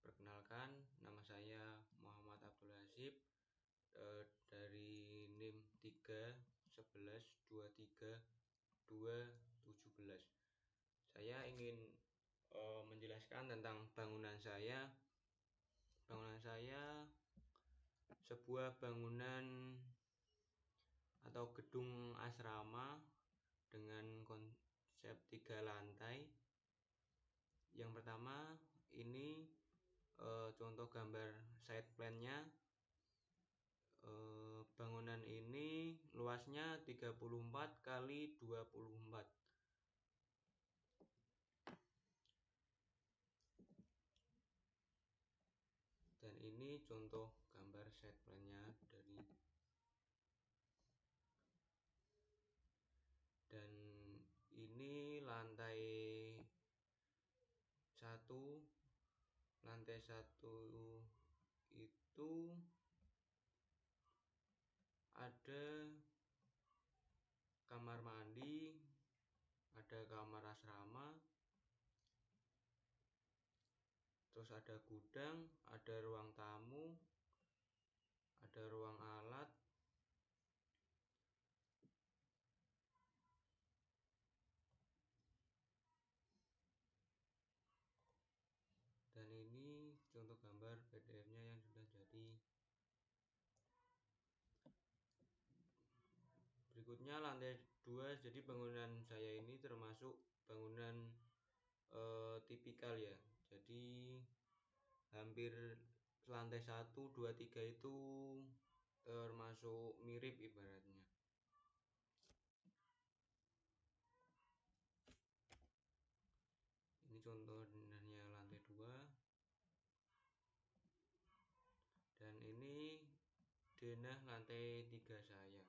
Perkenalkan, nama saya Muhammad Abdul Hasib dari NIM 311232217. Saya ingin menjelaskan tentang bangunan saya. Bangunan saya sebuah bangunan atau gedung asrama dengan konsep 3 lantai. Yang pertama, ini contoh gambar side plan-nya. Bangunan ini luasnya 34 kali 24. Dan ini contoh gambar side plan-nya dan ini lantai 1. Lantai 1 itu ada kamar mandi, ada kamar asrama, terus ada gudang, ada ruang tamu, ada ruang alat, dan ini contoh gambar PDF-nya yang sudah jadi. Berikutnya lantai 2. Jadi bangunan saya ini termasuk bangunan tipikal ya. Jadi hampir lantai 1, 2, 3 itu termasuk mirip ibaratnya. Ini contoh denahnya lantai 2. Dan ini denah lantai 3 saya.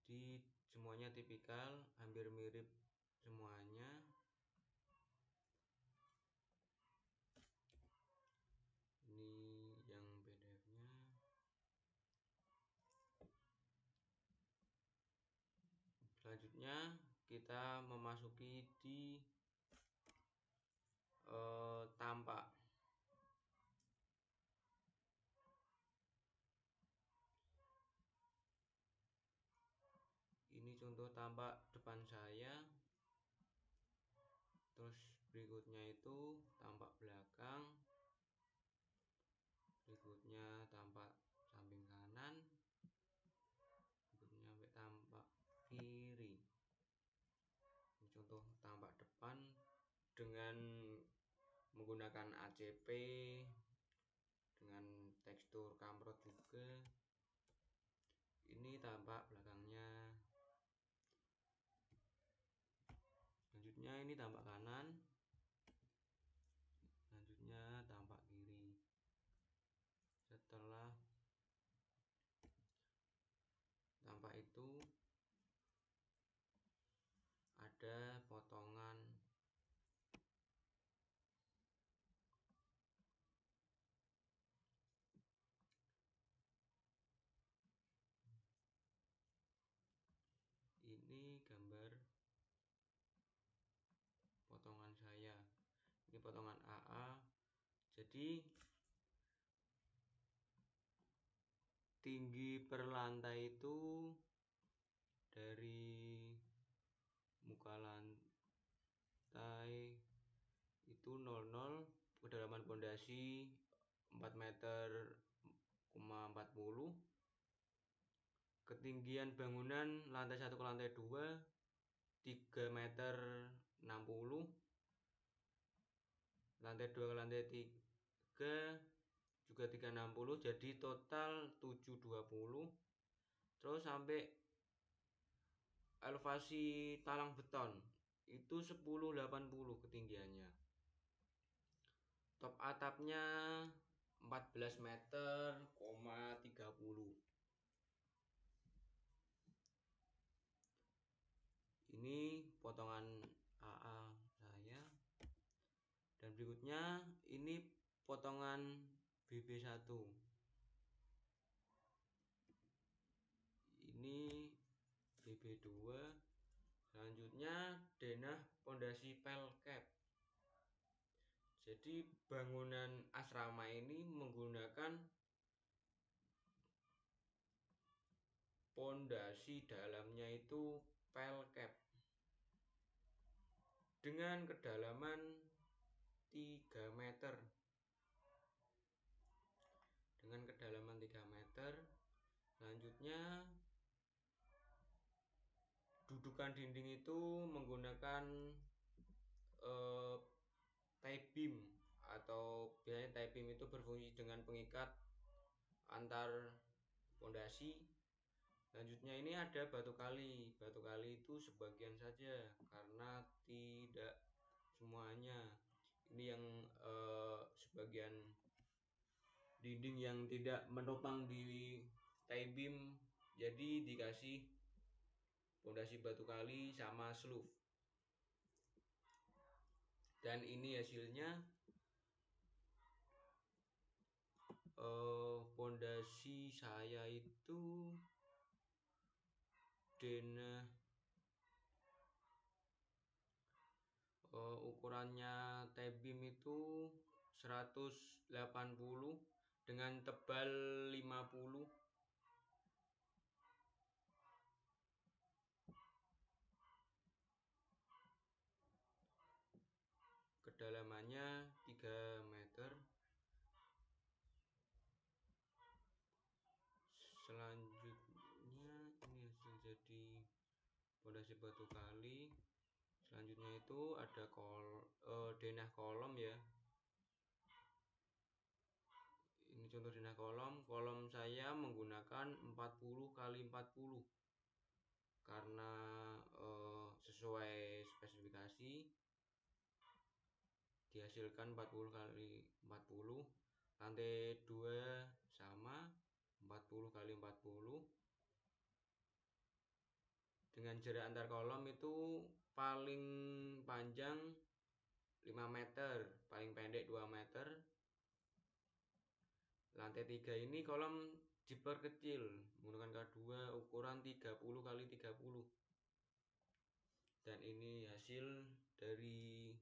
Jadi semuanya tipikal, hampir mirip semuanya. Ini yang PDF-nya. Selanjutnya kita memasuki di tampak. Ini contoh tampak depan saya. Terus berikutnya itu tampak belakang. Berikutnya tampak samping kanan. Berikutnya tampak kiri. Ini contoh tampak depan dengan menggunakan ACP dengan tekstur kamprot juga. Ini tampak belakangnya. Selanjutnya ini tampak kanan. Selanjutnya tampak kiri. Setelah tampak itu ada potongan. Ini gambar potongan saya. Ini potongan AA. Jadi tinggi per lantai itu dari muka lantai itu 00, kedalaman pondasi 4 meter 40. Ketinggian bangunan lantai 1 ke lantai 2 3 meter 60. Lantai 2 ke lantai 3 juga 360, jadi total 720. Terus sampai elevasi talang beton itu 1080 ketinggiannya. Top atapnya 14 meter 30. Ini potongan AA saya. Dan berikutnya ini potongan BB1. Ini BB2. Selanjutnya denah pondasi pelcap. Jadi bangunan asrama ini menggunakan pondasi dalamnya itu pelket dengan kedalaman 3 meter. Dengan kedalaman 3 meter. Selanjutnya dudukan dinding itu menggunakan tie beam, atau biasanya tie beam itu berfungsi dengan pengikat antar pondasi. Selanjutnya ini ada batu kali. Batu kali itu sebagian saja karena tidak semuanya. Ini yang sebagian dinding yang tidak menopang di tie beam, jadi dikasih pondasi batu kali sama sloof. Dan ini hasilnya pondasi saya itu denah ukurannya tie beam itu 180 dengan tebal 50. Kedalamannya 3 meter. Selanjutnya ini hasil jadi pondasi batu kali. Selanjutnya itu ada denah kolom ya. Ini contoh denah kolom. Kolom saya menggunakan 40 kali 40 karena sesuai spesifikasi dihasilkan 40 kali 40. Lantai 2 sama 40 kali 40. Dengan jarak antar kolom itu paling panjang 5 meter, paling pendek 2 meter. Lantai 3 ini kolom diperkecil menggunakan K2 ukuran 30 kali 30. Dan ini hasil dari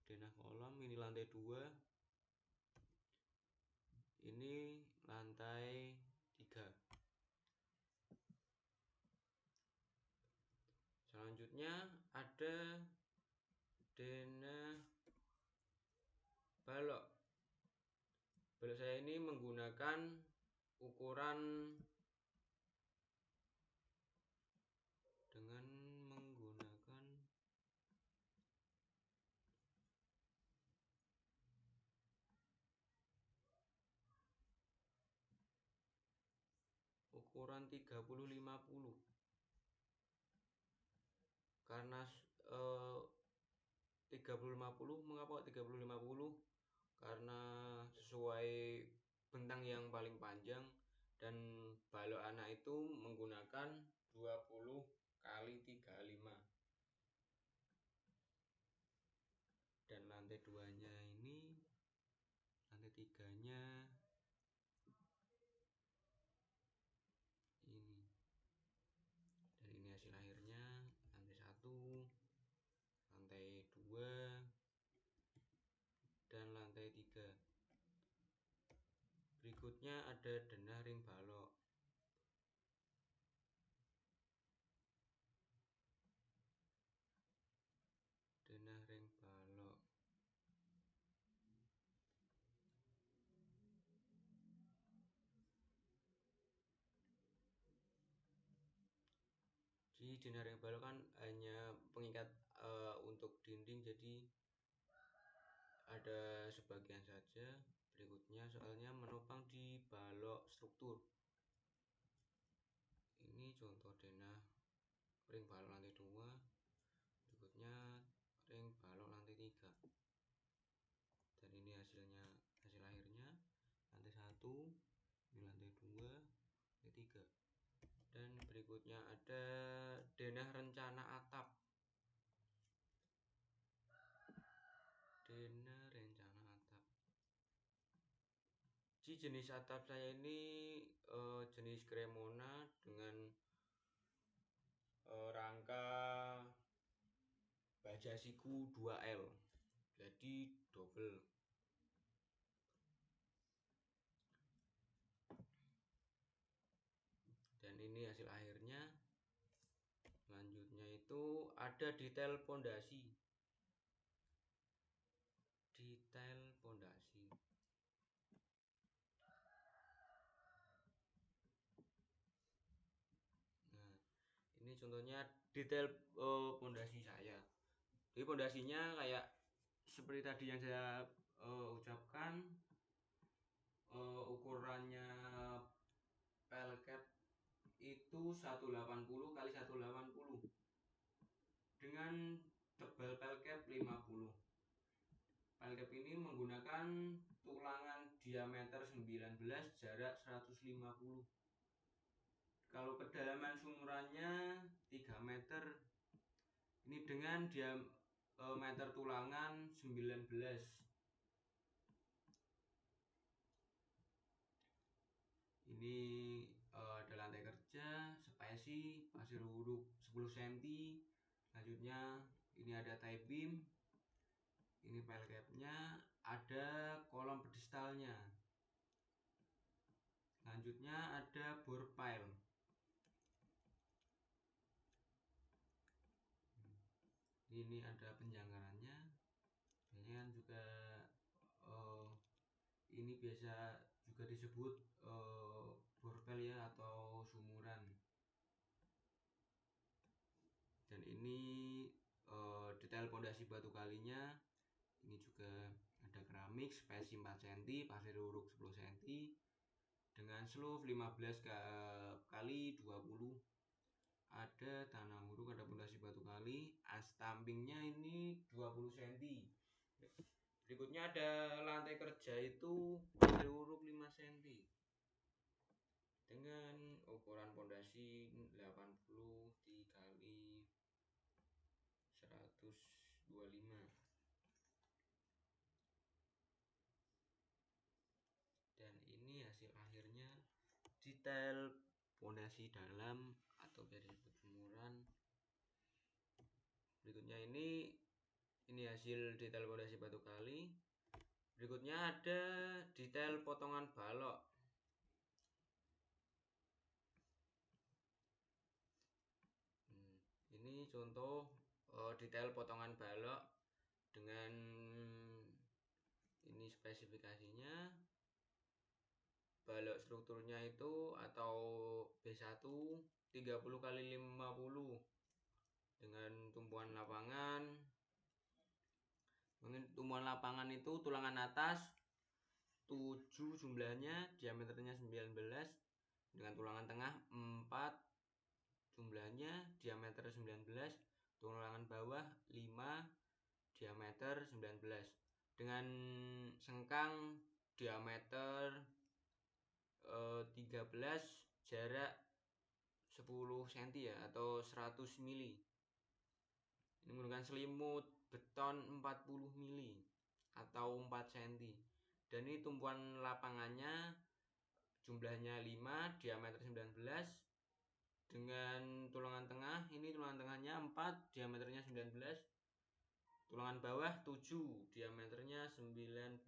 denah kolom. Ini lantai 2, ini lantai 3. Selanjutnya ada denah balok. Balok saya ini menggunakan ukuran ukuran 30-50. Karena 30-50, mengapa 30-50? Karena sesuai bentang yang paling panjang, dan balok anak itu menggunakan 20 kali 35. Dan lantai 2-nya ini, lantai 3-nya ini. Dan ini hasil akhirnya lantai 1, lantai 2, dan lantai 3. Berikutnya ada denah ring balok. Denah ring balok. Di denah ring balok kan hanya pengikat untuk dinding, jadi ada sebagian saja. Berikutnya soalnya menopang di balok struktur. Ini contoh denah ring balok lantai 2. Berikutnya ring balok lantai 3. Dan ini hasilnya, hasil akhirnya lantai 1, ini lantai 2, lantai 3. Dan berikutnya ada denah rencana atap. Denah rencana atap. Jenis atap saya ini jenis Cremona dengan rangka baja siku 2L. jadi double. Dan ini hasil akhirnya. Selanjutnya itu ada detail pondasi. Nah, ini contohnya detail pondasi saya. Jadi pondasinya kayak seperti tadi yang saya ucapkan, ukurannya pelket itu 180 kali 180 dengan tebal pelket 50. Pelket ini menggunakan tulangan diameter 19, jarak 150. Kalau kedalaman sumurannya 3 meter, ini dengan diameter tulangan 19. Ini ada lantai kerja, spasi, pasir huruf 10 cm. Selanjutnya ini ada tie beam, ini pile capnya, ada kolom pedestalnya. Selanjutnya ada bore pile. Ini ada penjangkarannya. Ini kan juga ini biasa juga disebut borpel ya, atau sumuran. Dan ini detail pondasi batu kalinya. Ini juga ada keramik spasi 4 cm, pasir uruk 10 cm dengan slope 15 kali 20. Ada tanah uruk, ada pondasi batu kali, stampingnya ini 20 cm. Berikutnya ada lantai kerja itu pasir uruk 5 cm dengan ukuran pondasi 80 dikali 125. Dan ini hasil akhirnya detail pondasi dalam atau biasa disebut sumuran. Berikutnya ini hasil detail pondasi batu kali. Berikutnya ada detail potongan balok. Ini contoh detail potongan balok dengan ini spesifikasinya. Balok strukturnya itu atau B1 30 kali 50 dengan tumpuan lapangan. Tumpuan lapangan itu tulangan atas 7 jumlahnya, diameternya 19, dengan tulangan tengah 4 jumlahnya, diameter 19, tulangan bawah 5, diameter 19, dengan sengkang diameter 13, jarak 10 cm ya, atau 100 mili. Ini menggunakan selimut beton 40 mili atau 4 cm. Dan ini tumpuan lapangannya jumlahnya 5, diameter 19, dengan tulangan tengah, ini tulangan tengahnya 4, diameternya 19, tulangan bawah 7, diameternya 19.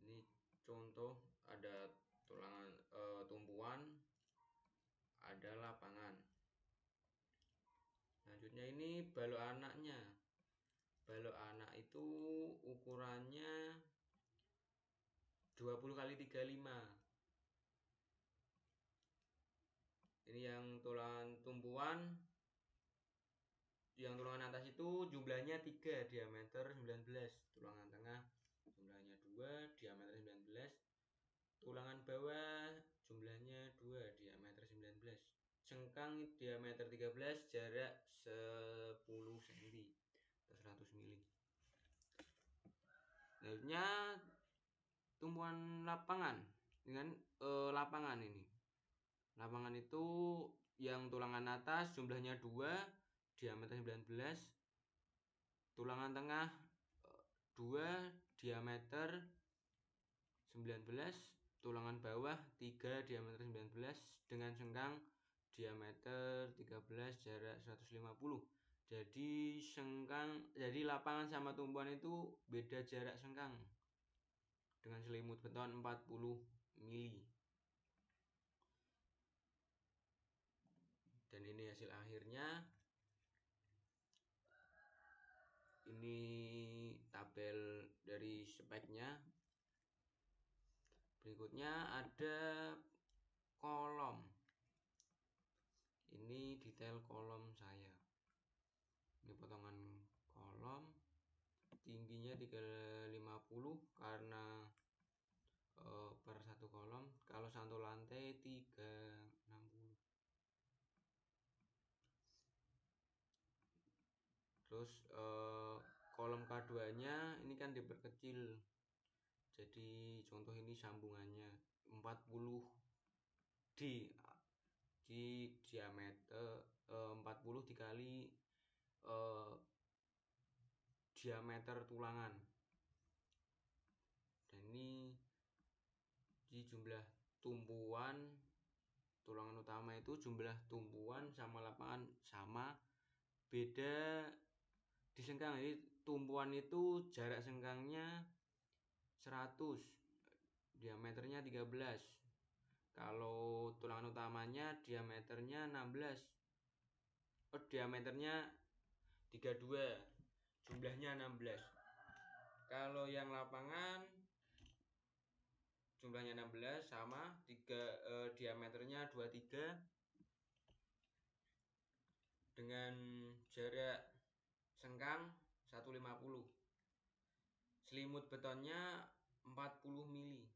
Ini contoh ada tulangan tumpuan, ada lapangan. Selanjutnya ini balok anaknya. Balok anak itu ukurannya 20 kali 35. Ini yang tulangan tumpuan, yang tulangan atas itu jumlahnya 3, diameter 19, tulangan tengah jumlahnya 2, diameter 19, tulangan bawah jumlahnya 2, diameter 19, cengkang diameter 13, jarak 10 cm atau 100 mili. Selanjutnya tumpuan lapangan dengan lapangan ini. Lapangan itu yang tulangan atas jumlahnya 2, diameter 19, tulangan tengah 2, diameter 19, tulangan bawah 3, diameter 19, dengan sengkang diameter 13, jarak 150. Jadi jadi lapangan sama tumpuan itu beda jarak sengkang dengan selimut beton 40 mili. Dan ini hasil akhirnya. Ini tabel dari speknya. Berikutnya ada kolom. Ini detail kolom saya. Ini potongan kolom. Tingginya 350 karena per satu kolom. Kalau satu lantai 360. Terus kolom K2 nya ini kan diperkecil, jadi contoh ini sambungannya 40 di diameter 40 dikali diameter tulangan. Dan ini di jumlah tumpuan tulangan utama itu jumlah tumpuan sama lapangan sama, beda di sengkang. Jadi tumpuan itu jarak sengkangnya 100, diameternya 13. Kalau tulangan utamanya diameternya 16. Diameternya 32, jumlahnya 16. Kalau yang lapangan jumlahnya 16 sama diameternya 23 dengan jarak sengkang 150. Selimut betonnya 40 mili.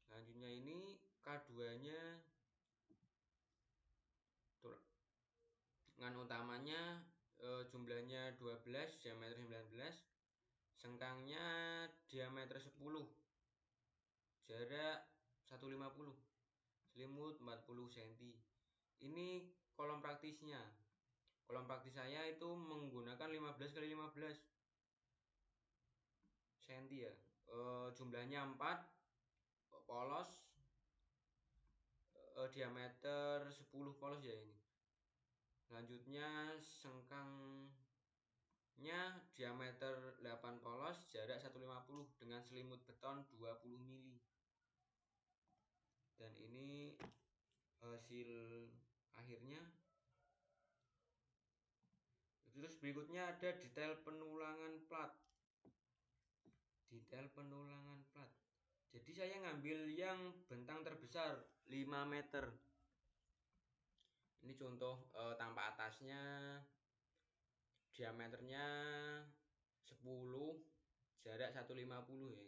Selanjutnya ini K2 nya tulangan utamanya jumlahnya 12, diameter 19, sengkangnya diameter 10, jarak 150, selimut 40 cm. Ini kolom praktisnya. Kolom praktis saya itu menggunakan 15 kali 15 cm ya. Jumlahnya 4 polos, diameter 10 polos ya ini. Selanjutnya sengkangnya diameter 8 polos, jarak 150 dengan selimut beton 20 mili. Dan ini hasil akhirnya. Terus berikutnya ada detail penulangan plat. Detail penulangan plat. Jadi saya ngambil yang bentang terbesar 5 meter. Ini contoh tampak atasnya, diameternya 10, jarak 150 ya.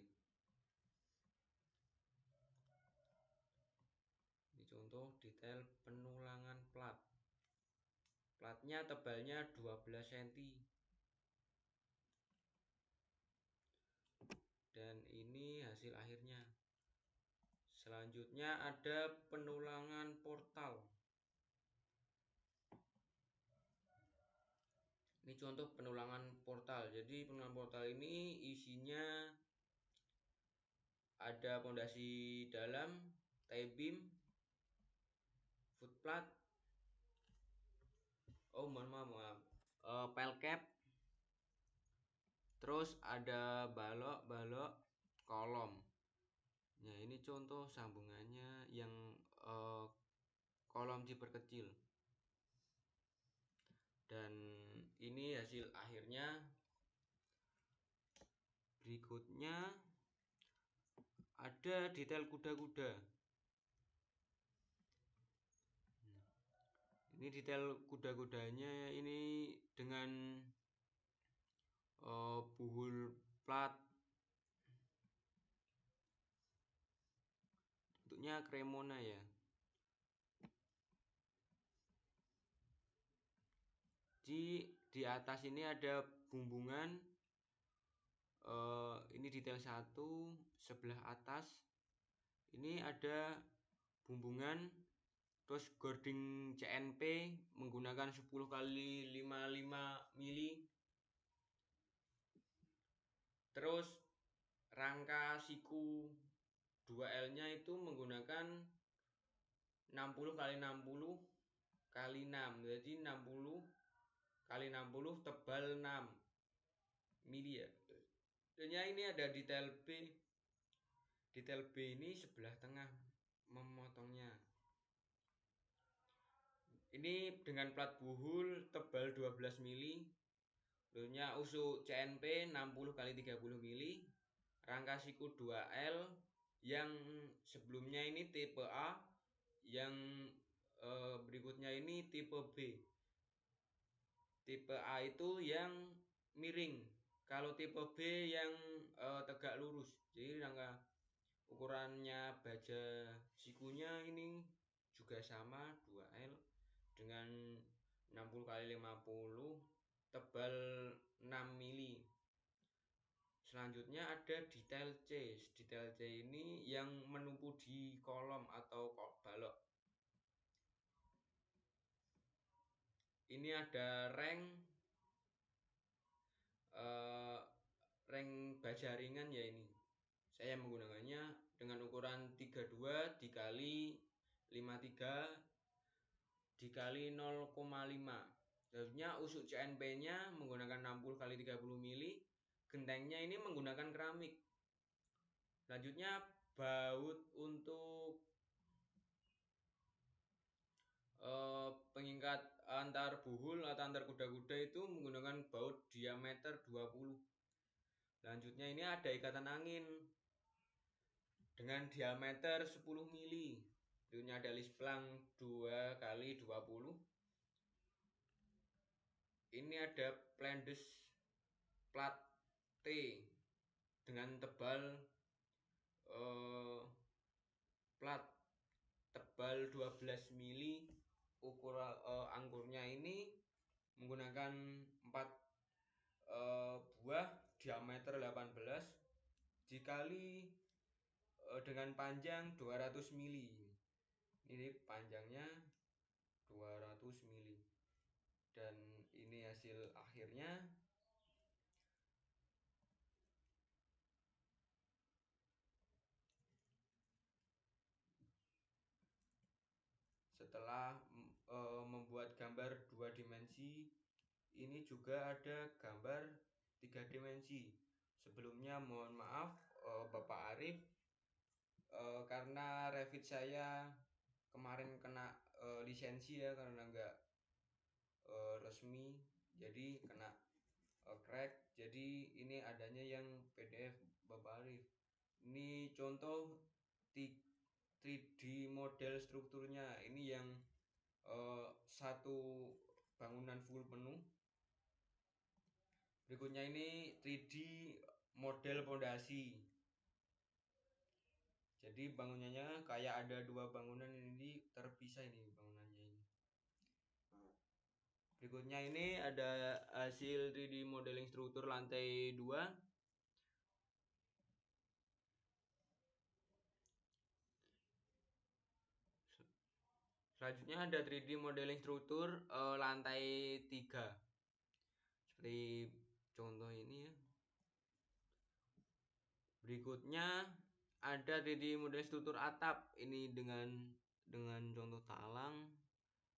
Ini contoh detail penulangan plat. Platnya tebalnya 12 cm. Dan ini hasil akhirnya. Selanjutnya ada penulangan portal. Ini contoh penulangan portal. Jadi penulangan portal ini isinya ada pondasi dalam, tie beam, footplat, pile cap, terus ada balok-balok kolom. Nah ini contoh sambungannya yang kolom diperkecil. Dan ini hasil akhirnya. Berikutnya ada detail kuda-kuda. Ini detail kuda-kudanya ini dengan buhul plat, bentuknya Cremona ya. Di atas ini ada bumbungan. Ini detail 1 sebelah atas. Ini ada bumbungan. Terus gording CNP menggunakan 10 kali 55 mili. Terus rangka siku 2L nya itu menggunakan 60 kali 60 kali 6. Jadi 60 kali 60 tebal 6. mili ya. Tentunya ini ada detail B. Detail B ini sebelah tengah memotongnya. Ini dengan plat buhul tebal 12 mili. Tentunya usuk CNP 60 x 30 mili. Rangka siku 2L yang sebelumnya ini tipe A, yang berikutnya ini tipe B. Tipe A itu yang miring, kalau tipe B yang tegak lurus. Jadi rangka ukurannya baja sikunya ini juga sama 2L dengan 60 x 50 tebal 6 mili. Selanjutnya ada detail C. Detail C ini yang menumpu di kolom atau balok. Ini ada ring baja ringan ya ini. Saya menggunakannya dengan ukuran 32 dikali 53 dikali 0,5. Selanjutnya usuk CNP-nya menggunakan 60 x 30 mili. Gentengnya ini menggunakan keramik. Selanjutnya baut untuk pengikat antar buhul atau antar kuda-kuda itu menggunakan baut diameter 20. Selanjutnya ini ada ikatan angin dengan diameter 10 mili. Berikutnya ada list plang 2 x 20. Ini ada Flandes plat T dengan tebal plat tebal 12 mili. Ukuran angkurnya ini menggunakan 4 buah diameter 18 dikali dengan panjang 200 mili. Ini panjangnya 200 mili. Dan ini hasil akhirnya. Setelah membuat gambar 2 dimensi, ini juga ada gambar 3 dimensi. Sebelumnya mohon maaf Bapak Arif, karena Revit saya kemarin kena lisensi ya, karena enggak resmi, jadi kena crack. Jadi ini adanya yang PDF Bapak Arif. Ini contoh 3D model strukturnya. Ini yang satu bangunan full penuh. Berikutnya ini 3D model pondasi. Jadi bangunannya kayak ada 2 bangunan, ini terpisah ini bangunannya ini. Berikutnya ini ada hasil 3D modeling struktur lantai 2. Selanjutnya ada 3D modeling struktur lantai 3. Seperti contoh ini ya. Berikutnya ada 3D modeling struktur atap. Ini dengan contoh talang.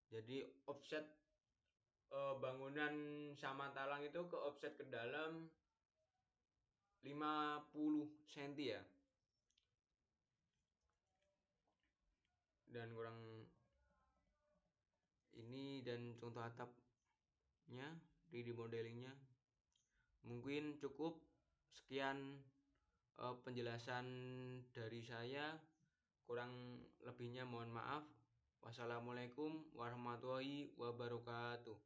Jadi offset bangunan sama talang itu ke offset ke dalam 50 cm ya. Dan kurang ini dan contoh atapnya, 3D modelingnya. Mungkin cukup sekian penjelasan dari saya. Kurang lebihnya mohon maaf. Wassalamualaikum warahmatullahi wabarakatuh.